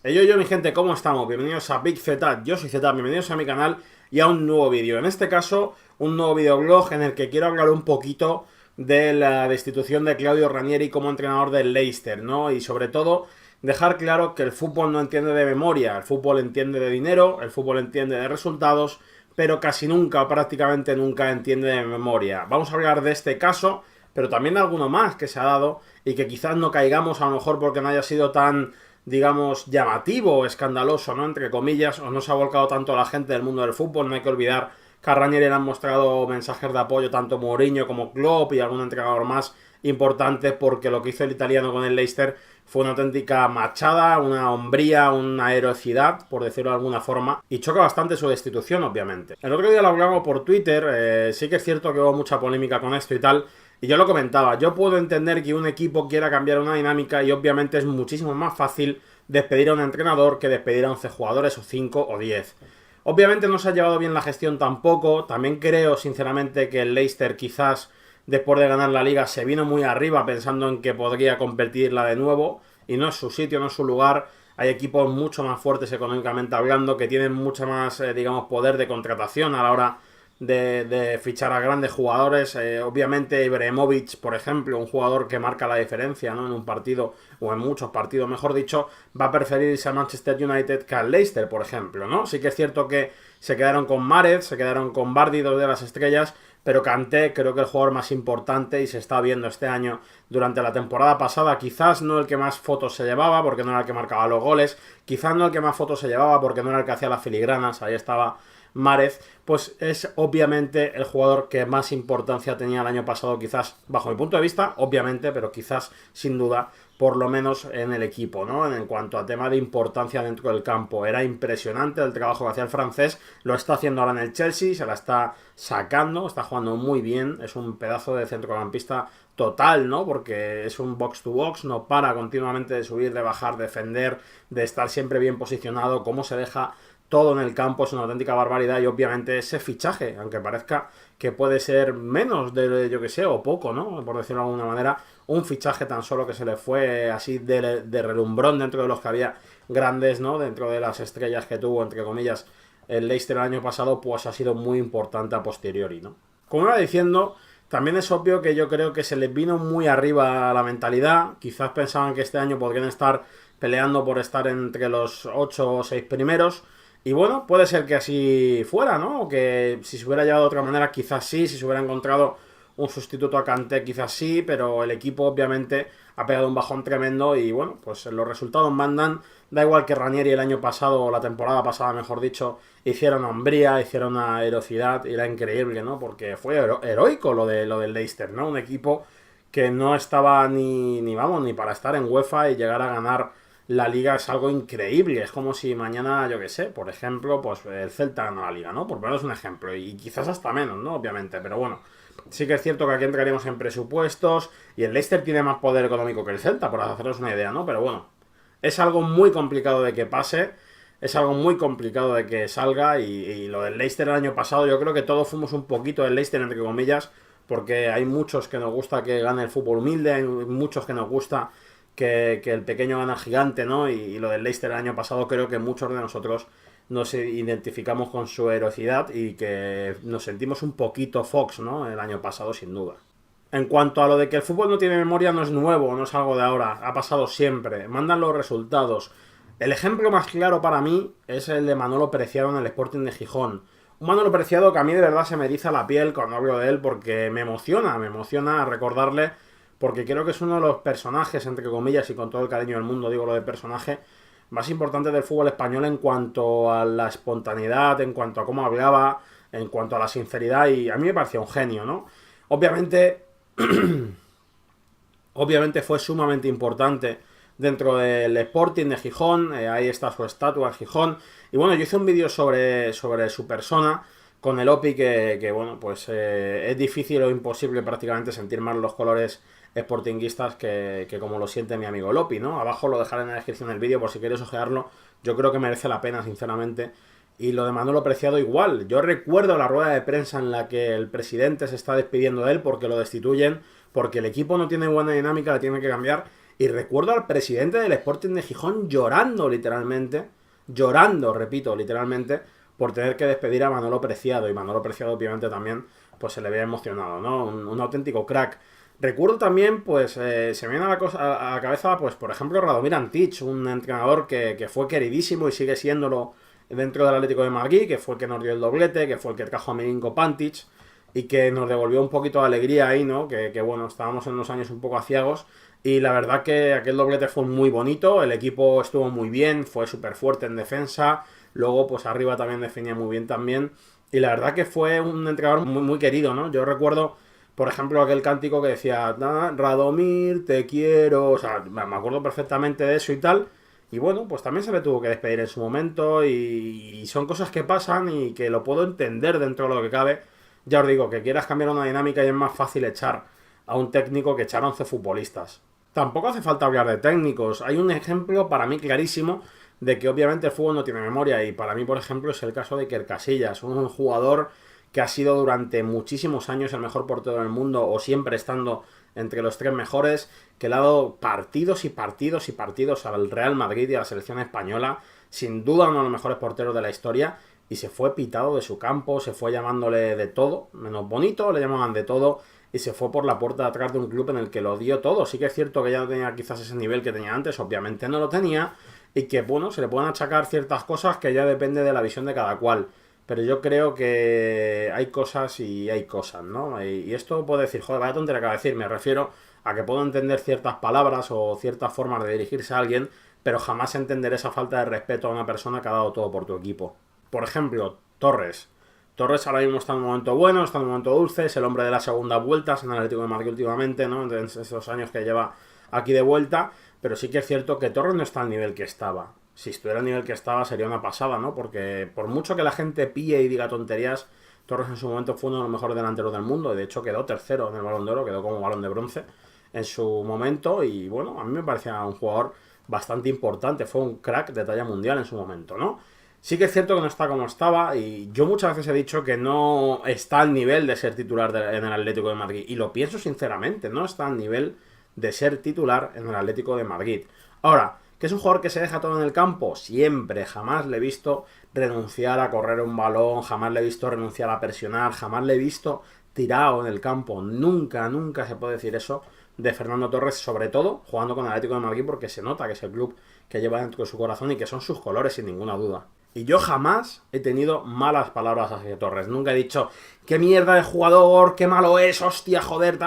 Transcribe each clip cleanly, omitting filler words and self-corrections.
Yo, mi gente, ¿cómo estamos? Bienvenidos a Big Z, yo soy Z, bienvenidos a mi canal y a un nuevo vídeo. En este caso, un nuevo videoblog en el que quiero hablar un poquito de la destitución de Claudio Ranieri como entrenador del Leicester, ¿no? Y sobre todo, dejar claro que el fútbol no entiende de memoria, el fútbol entiende de dinero, el fútbol entiende de resultados, pero casi nunca, prácticamente nunca entiende de memoria. Vamos a hablar de este caso, pero también de alguno más que se ha dado y que quizás no caigamos a lo mejor porque no haya sido tan, digamos, llamativo o escandaloso, ¿no? Entre comillas, o no se ha volcado tanto a la gente del mundo del fútbol. No hay que olvidar que a Ranieri le han mostrado mensajes de apoyo tanto Mourinho como Klopp y algún entrenador más importante, porque lo que hizo el italiano con el Leicester fue una auténtica machada, una hombría, una heroicidad, por decirlo de alguna forma, y choca bastante su destitución, obviamente. El otro día lo hablamos por Twitter, sí que es cierto que hubo mucha polémica con esto y tal, y yo lo comentaba, yo puedo entender que un equipo quiera cambiar una dinámica y obviamente es muchísimo más fácil despedir a un entrenador que despedir a 11 jugadores o 5 o 10. Obviamente no se ha llevado bien la gestión tampoco, también creo sinceramente que el Leicester quizás después de ganar la liga se vino muy arriba pensando en que podría competirla de nuevo y no es su sitio, no es su lugar. Hay equipos mucho más fuertes económicamente hablando que tienen mucho más, digamos, poder de contratación a la hora de fichar a grandes jugadores. Obviamente Ibrahimovic, por ejemplo, un jugador que marca la diferencia, ¿no? En un partido o en muchos partidos, mejor dicho, va a preferir irse a Manchester United que al Leicester, por ejemplo, ¿no? Sí que es cierto que se quedaron con Mahrez, se quedaron con Vardy, dos de las estrellas, pero Kanté creo que el jugador más importante y se está viendo este año durante la temporada pasada, quizás no el que más fotos se llevaba porque no era el que marcaba los goles, quizás no el que más fotos se llevaba porque no era el que hacía las filigranas, ahí estaba Mahrez, pues es obviamente el jugador que más importancia tenía el año pasado, quizás bajo mi punto de vista, obviamente, pero quizás sin duda, por lo menos en el equipo, ¿no? En cuanto a tema de importancia dentro del campo, era impresionante el trabajo que hacía el francés, lo está haciendo ahora en el Chelsea, se la está sacando, está jugando muy bien, es un pedazo de centrocampista total, ¿no? Porque es un box to box, no para continuamente de subir, de bajar, de defender, de estar siempre bien posicionado, cómo se deja todo en el campo, es una auténtica barbaridad. Y obviamente ese fichaje, aunque parezca que puede ser menos de, yo que sé, o poco, ¿no? Por decirlo de alguna manera, un fichaje tan solo que se le fue así de relumbrón dentro de los que había grandes, ¿no? Dentro de las estrellas que tuvo, entre comillas, el Leicester el año pasado, pues ha sido muy importante a posteriori, ¿no? Como iba diciendo, también es obvio que yo creo que se les vino muy arriba la mentalidad. Quizás pensaban que este año podrían estar peleando por estar entre los 8 o 6 primeros. Y bueno, puede ser que así fuera, ¿no? O que si se hubiera llevado de otra manera, quizás sí. Si se hubiera encontrado un sustituto a Kanté, quizás sí. Pero el equipo, obviamente, ha pegado un bajón tremendo. Y bueno, pues los resultados mandan. Da igual que Ranieri el año pasado, o la temporada pasada, mejor dicho, hiciera una hombría, hiciera una heroicidad. Y era increíble, ¿no? Porque fue heroico lo del Leicester, ¿no? Un equipo que no estaba ni vamos, ni para estar en UEFA y llegar a ganar la liga es algo increíble. Es como si mañana, yo que sé, por ejemplo, pues el Celta gana la liga, ¿no? Por poneros un ejemplo. Y quizás hasta menos, ¿no? Obviamente. Pero bueno, sí que es cierto que aquí entraríamos en presupuestos. Y el Leicester tiene más poder económico que el Celta, por haceros una idea, ¿no? Pero bueno, es algo muy complicado de que pase. Es algo muy complicado de que salga. Y lo del Leicester el año pasado, yo creo que todos fuimos un poquito del Leicester, entre comillas. Porque hay muchos que nos gusta que gane el fútbol humilde. Hay muchos que nos gusta que el pequeño gana gigante, ¿no? Y lo del Leicester el año pasado creo que muchos de nosotros nos identificamos con su heroicidad y que nos sentimos un poquito Fox, ¿no? El año pasado, sin duda. En cuanto a lo de que el fútbol no tiene memoria, no es nuevo, no es algo de ahora, ha pasado siempre, mandan los resultados. El ejemplo más claro para mí es el de Manolo Preciado en el Sporting de Gijón. Un Manolo Preciado que a mí de verdad se me eriza la piel cuando hablo de él porque me emociona recordarle porque creo que es uno de los personajes, entre comillas, y con todo el cariño del mundo digo lo de personaje, más importantes del fútbol español en cuanto a la espontaneidad, en cuanto a cómo hablaba, en cuanto a la sinceridad, y a mí me parecía un genio, ¿no? Obviamente, obviamente fue sumamente importante dentro del Sporting de Gijón, ahí está su estatua en Gijón, y bueno, yo hice un vídeo sobre su persona, con el OPI que bueno, pues es difícil o imposible prácticamente sentir más los colores sportinguistas que como lo siente mi amigo Lopi, ¿no? Abajo lo dejaré en la descripción del vídeo por si queréis ojearlo. Yo creo que merece la pena, sinceramente. Y lo de Manolo Preciado igual. Yo recuerdo la rueda de prensa en la que el presidente se está despidiendo de él porque lo destituyen, porque el equipo no tiene buena dinámica, la tiene que cambiar. Y recuerdo al presidente del Sporting de Gijón llorando literalmente, llorando, repito, literalmente, por tener que despedir a Manolo Preciado. Y Manolo Preciado obviamente también pues se le veía emocionado, ¿no? Un auténtico crack. Recuerdo también, pues, se me viene a la cabeza, pues, por ejemplo, Radomir Antich, un entrenador que fue queridísimo y sigue siéndolo dentro del Atlético de Madrid, que fue el que nos dio el doblete, que fue el que trajo a Milinko Pantic y que nos devolvió un poquito de alegría ahí, ¿no? Que bueno, estábamos en unos años un poco aciagos y la verdad que aquel doblete fue muy bonito, el equipo estuvo muy bien, fue súper fuerte en defensa, luego pues arriba también definía muy bien también y la verdad que fue un entrenador muy, muy querido, ¿no? Yo recuerdo, por ejemplo, aquel cántico que decía Radomir, te quiero, o sea, me acuerdo perfectamente de eso y tal. Y bueno, pues también se le tuvo que despedir en su momento y son cosas que pasan y que lo puedo entender dentro de lo que cabe. Ya os digo, que quieras cambiar una dinámica y es más fácil echar a un técnico que echar a 11 futbolistas. Tampoco hace falta hablar de técnicos. Hay un ejemplo para mí clarísimo de que obviamente el fútbol no tiene memoria y para mí, por ejemplo, es el caso de Iker Casillas, un jugador que ha sido durante muchísimos años el mejor portero del mundo o siempre estando entre los 3 mejores, que le ha dado partidos y partidos y partidos al Real Madrid y a la selección española, sin duda uno de los mejores porteros de la historia, y se fue pitado de su campo, se fue llamándole de todo, menos bonito, le llamaban de todo, y se fue por la puerta de atrás de un club en el que lo dio todo. Sí que es cierto que ya no tenía quizás ese nivel que tenía antes, obviamente no lo tenía, y que bueno, se le pueden achacar ciertas cosas que ya depende de la visión de cada cual. Pero yo creo que hay cosas y hay cosas, ¿no? Y esto puede decir, joder, vaya tontería que va a decir. Me refiero a que puedo entender ciertas palabras o ciertas formas de dirigirse a alguien, pero jamás entender esa falta de respeto a una persona que ha dado todo por tu equipo. Por ejemplo, Torres. Torres ahora mismo está en un momento bueno, está en un momento dulce, es el hombre de las segundas vueltas en el Atlético de Madrid últimamente, ¿no? En esos años que lleva aquí de vuelta, pero sí que es cierto que Torres no está al nivel que estaba. Si estuviera al nivel que estaba sería una pasada, ¿no? Porque por mucho que la gente pille y diga tonterías, Torres en su momento fue uno de los mejores delanteros del mundo. De hecho quedó tercero en el Balón de Oro, quedó como Balón de Bronce en su momento. Y bueno, a mí me parecía un jugador bastante importante. Fue un crack de talla mundial en su momento, ¿no? Sí que es cierto que no está como estaba y yo muchas veces he dicho que no está al nivel de ser titular en el Atlético de Madrid. Y lo pienso sinceramente, no está al nivel de ser titular en el Atlético de Madrid. Ahora, ¿que es un jugador que se deja todo en el campo? Siempre, jamás le he visto renunciar a correr un balón, jamás le he visto renunciar a presionar, jamás le he visto tirado en el campo. Nunca, nunca se puede decir eso de Fernando Torres, sobre todo jugando con el Atlético de Madrid, porque se nota que es el club que lleva dentro de su corazón y que son sus colores sin ninguna duda. Y yo jamás he tenido malas palabras hacia Torres. Nunca he dicho, qué mierda de jugador, qué malo es, hostia, joder,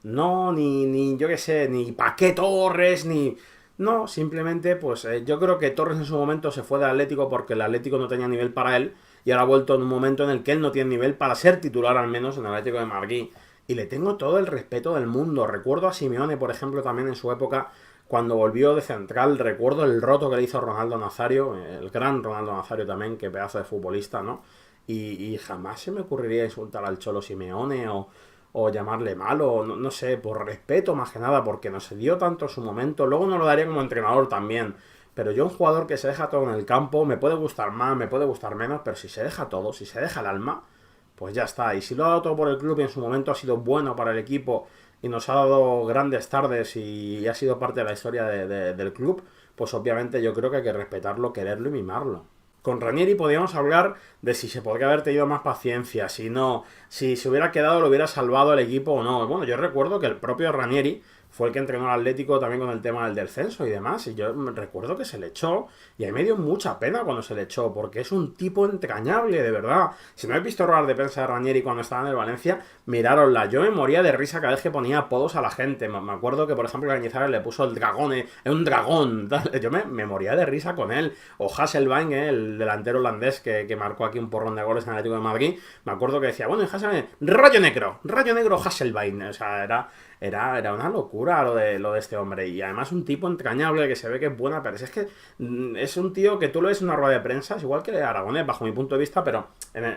No, ni yo qué sé, ni pa' qué Torres, ni... No, simplemente, pues yo creo que Torres en su momento se fue del Atlético porque el Atlético no tenía nivel para él y ahora ha vuelto en un momento en el que él no tiene nivel para ser titular al menos en el Atlético de Madrid. Y le tengo todo el respeto del mundo. Recuerdo a Simeone, por ejemplo, también en su época, cuando volvió de central, recuerdo el roto que le hizo Ronaldo Nazario, el gran Ronaldo Nazario también, que pedazo de futbolista, ¿no? Y jamás se me ocurriría insultar al Cholo Simeone o llamarle malo, no sé, por respeto más que nada, porque no se dio tanto en su momento. Luego no lo daría como entrenador también. Pero yo un jugador que se deja todo en el campo, me puede gustar más, me puede gustar menos, pero si se deja todo, si se deja el alma, pues ya está. Y si lo ha dado todo por el club y en su momento ha sido bueno para el equipo y nos ha dado grandes tardes y ha sido parte de la historia del club, pues obviamente yo creo que hay que respetarlo, quererlo y mimarlo. Con Ranieri podríamos hablar de si se podría haber tenido más paciencia, si no, si se hubiera quedado, lo hubiera salvado el equipo o no. Bueno, yo recuerdo que el propio Ranieri fue el que entrenó al Atlético también con el tema del descenso y demás, y yo recuerdo que se le echó, y a mí me dio mucha pena cuando se le echó, porque es un tipo entrañable, de verdad. Si no habéis visto ruedas de prensa de Ranieri cuando estaba en el Valencia, mirárosla. Yo me moría de risa cada vez que ponía apodos a la gente. Me acuerdo que, por ejemplo, Cañizares le puso el dragón, un dragón, tal. Yo me moría de risa con él. O Hasselbaink, el delantero holandés que marcó aquí un porrón de goles en el Atlético de Madrid, me acuerdo que decía, bueno, y Hasselbaink, rayo negro Hasselbaink. O sea, era una locura lo de este hombre. Y además un tipo entrañable que se ve que es buena, pero es que es un tío que tú lo ves en una rueda de prensa, es igual que Aragonés, bajo mi punto de vista, pero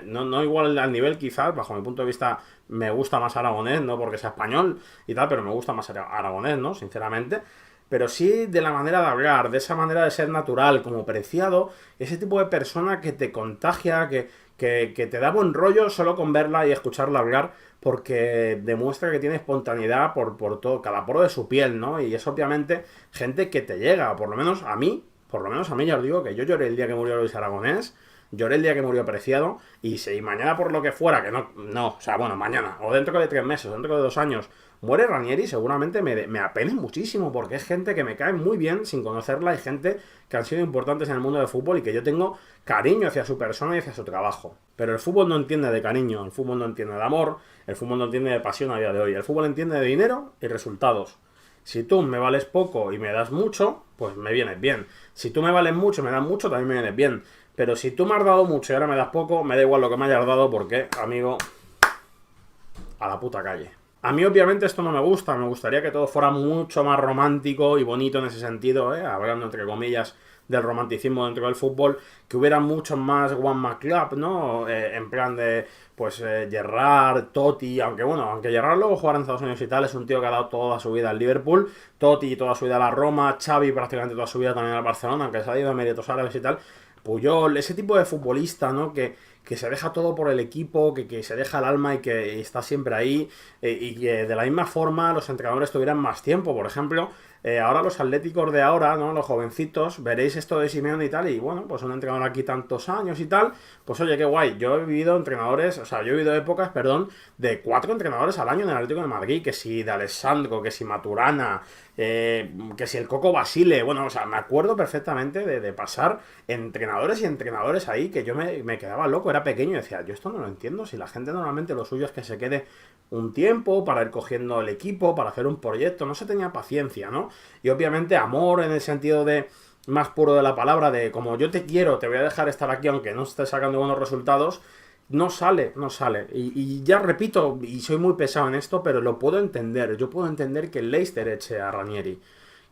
no igual al nivel quizás, bajo mi punto de vista me gusta más Aragonés, no porque sea español y tal, pero me gusta más Aragonés, ¿no? Sinceramente. pero sí de la manera de hablar, de esa manera de ser natural, como Preciado, ese tipo de persona que te contagia, que te da buen rollo solo con verla y escucharla hablar, porque demuestra que tiene espontaneidad por todo, cada poro de su piel, ¿no? Y es obviamente gente que te llega, por lo menos a mí ya os digo que yo lloré el día que murió Luis Aragonés, lloré el día que murió Preciado, y si mañana por lo que fuera, que no, o sea, bueno, mañana, o dentro de 3 meses, dentro de 2 años, muere Ranieri, seguramente me apene muchísimo, porque es gente que me cae muy bien sin conocerla, y gente que han sido importantes en el mundo del fútbol y que yo tengo cariño hacia su persona y hacia su trabajo. Pero el fútbol no entiende de cariño, el fútbol no entiende de amor, el fútbol no entiende de pasión a día de hoy, el fútbol entiende de dinero y resultados. Si tú me vales poco y me das mucho, pues me vienes bien. Si tú me vales mucho y me das mucho, también me vienes bien. Pero si tú me has dado mucho y ahora me das poco, me da igual lo que me hayas dado porque, amigo, a la puta calle. A mí obviamente esto no me gusta, me gustaría que todo fuera mucho más romántico y bonito en ese sentido, hablando entre comillas del romanticismo dentro del fútbol, que hubiera mucho más One Man Club, ¿no? En plan de, pues, Gerrard, Totti, aunque Gerrard luego jugara en Estados Unidos y tal, es un tío que ha dado toda su vida al Liverpool, Totti toda su vida a la Roma, Xavi prácticamente toda su vida también al Barcelona, aunque se ha ido a Emiratos Árabes y tal, Puyol, ese tipo de futbolista, ¿no? Que se deja todo por el equipo, que se deja el alma y que está siempre ahí, y que de la misma forma los entrenadores tuvieran más tiempo. Por ejemplo, ahora los atléticos de ahora, ¿no? Los jovencitos, veréis esto de Simeone y tal, y bueno, pues un entrenador aquí tantos años y tal, pues oye, qué guay. Yo he vivido épocas, perdón, de 4 entrenadores al año en el Atlético de Madrid, que si de Alessandro, que si Maturana, que si el Coco Basile, bueno, o sea, me acuerdo perfectamente de pasar entrenadores y entrenadores ahí, que yo me quedaba loco, era pequeño y decía, yo esto no lo entiendo, si la gente normalmente lo suyo es que se quede un tiempo para ir cogiendo el equipo, para hacer un proyecto, no se tenía paciencia, ¿no? Y obviamente amor en el sentido de más puro de la palabra, de como yo te quiero, te voy a dejar estar aquí aunque no estés sacando buenos resultados, no sale. Y ya repito, y soy muy pesado en esto, pero lo puedo entender. Yo puedo entender que el Leicester eche a Ranieri.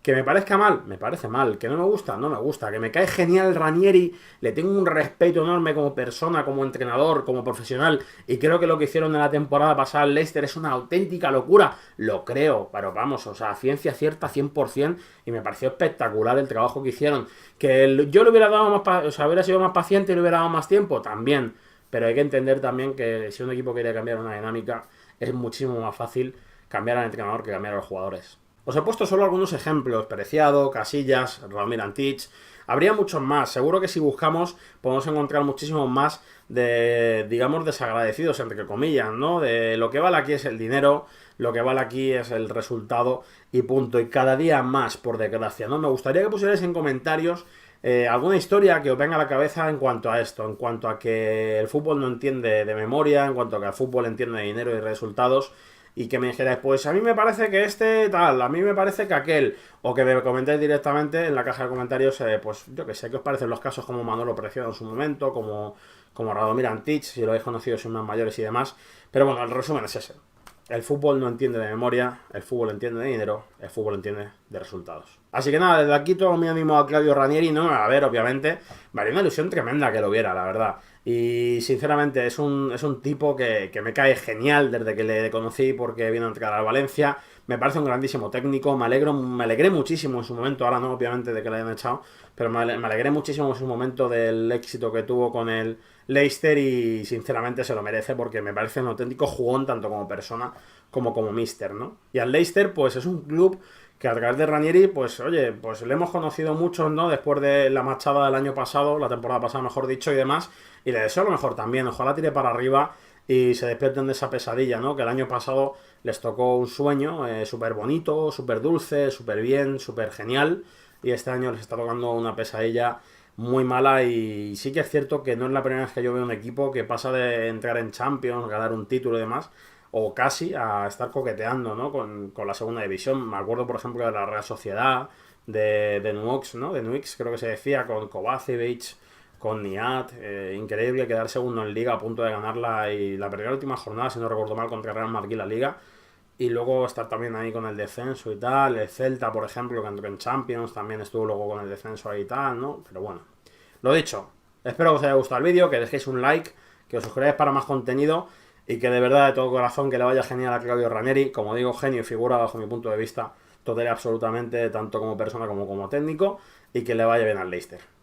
Que me parezca mal, me parece mal. Que no me gusta, no me gusta. Que me cae genial Ranieri, le tengo un respeto enorme como persona, como entrenador, como profesional. Y creo que lo que hicieron en la temporada pasada en Leicester es una auténtica locura. Lo creo, pero vamos, o sea, ciencia cierta 100%. Y me pareció espectacular el trabajo que hicieron. Que yo le hubiera dado más, o sea, hubiera sido más paciente y le hubiera dado más tiempo, también. Pero hay que entender también que si un equipo quiere cambiar una dinámica, es muchísimo más fácil cambiar al entrenador que cambiar a los jugadores. Os he puesto solo algunos ejemplos, Preciado, Casillas, Raúl Antich. Habría muchos más, seguro que si buscamos podemos encontrar muchísimos más de, digamos, desagradecidos, entre comillas, ¿no? De lo que vale aquí es el dinero, lo que vale aquí es el resultado y punto. Y cada día más, por desgracia, ¿no? Me gustaría que pusierais en comentarios alguna historia que os venga a la cabeza en cuanto a esto, en cuanto a que el fútbol no entiende de memoria, en cuanto a que el fútbol entiende de dinero y resultados, y que me dijerais, pues a mí me parece que este tal, a mí me parece que aquel, o que me comentéis directamente en la caja de comentarios, pues yo que sé, qué os parecen los casos como Manolo Preciado en su momento, como Radomir Antich, si lo habéis conocido, son más mayores y demás, pero bueno, el resumen es ese. El fútbol no entiende de memoria, el fútbol entiende de dinero, el fútbol entiende de resultados. Así que nada, desde aquí todo mi ánimo a Claudio Ranieri, no a ver, obviamente, me haría una ilusión tremenda que lo viera, la verdad. Y sinceramente es un tipo que me cae genial desde que le conocí porque vino a entrenar al Valencia. Me parece un grandísimo técnico, me alegré muchísimo en su momento, ahora no obviamente de que le hayan echado, pero me alegré muchísimo en su momento del éxito que tuvo con el Leicester y sinceramente se lo merece porque me parece un auténtico jugón tanto como persona como míster, ¿no? Y al Leicester pues es un club que a través de Ranieri, pues oye, pues le hemos conocido muchos, ¿no? Después de la machada del año pasado, la temporada pasada mejor dicho y demás, y le deseo lo mejor también, ojalá tire para arriba y se despierten de esa pesadilla, ¿no? Que el año pasado les tocó un sueño súper bonito, súper dulce, súper bien, súper genial, y este año les está tocando una pesadilla muy mala y sí que es cierto que no es la primera vez que yo veo un equipo que pasa de entrar en Champions, ganar un título y demás, o casi a estar coqueteando, ¿no? con la segunda división. Me acuerdo, por ejemplo, de la Real Sociedad, de Nuix, ¿no? De Nuix, creo que se decía, con Kovacevic, con Niat. Increíble quedar segundo en Liga a punto de ganarla y la primera última jornada, si no recuerdo mal, contra Real Madrid la Liga. Y luego estar también ahí con el descenso y tal. El Celta, por ejemplo, que entró en Champions, también estuvo luego con el descenso ahí y tal, ¿no? Pero bueno, lo dicho. Espero que os haya gustado el vídeo, que dejéis un like, que os suscribáis para más contenido y que de verdad, de todo corazón, que le vaya genial a Claudio Ranieri. Como digo, genio y figura bajo mi punto de vista total y absolutamente, tanto como persona como técnico, y que le vaya bien al Leicester.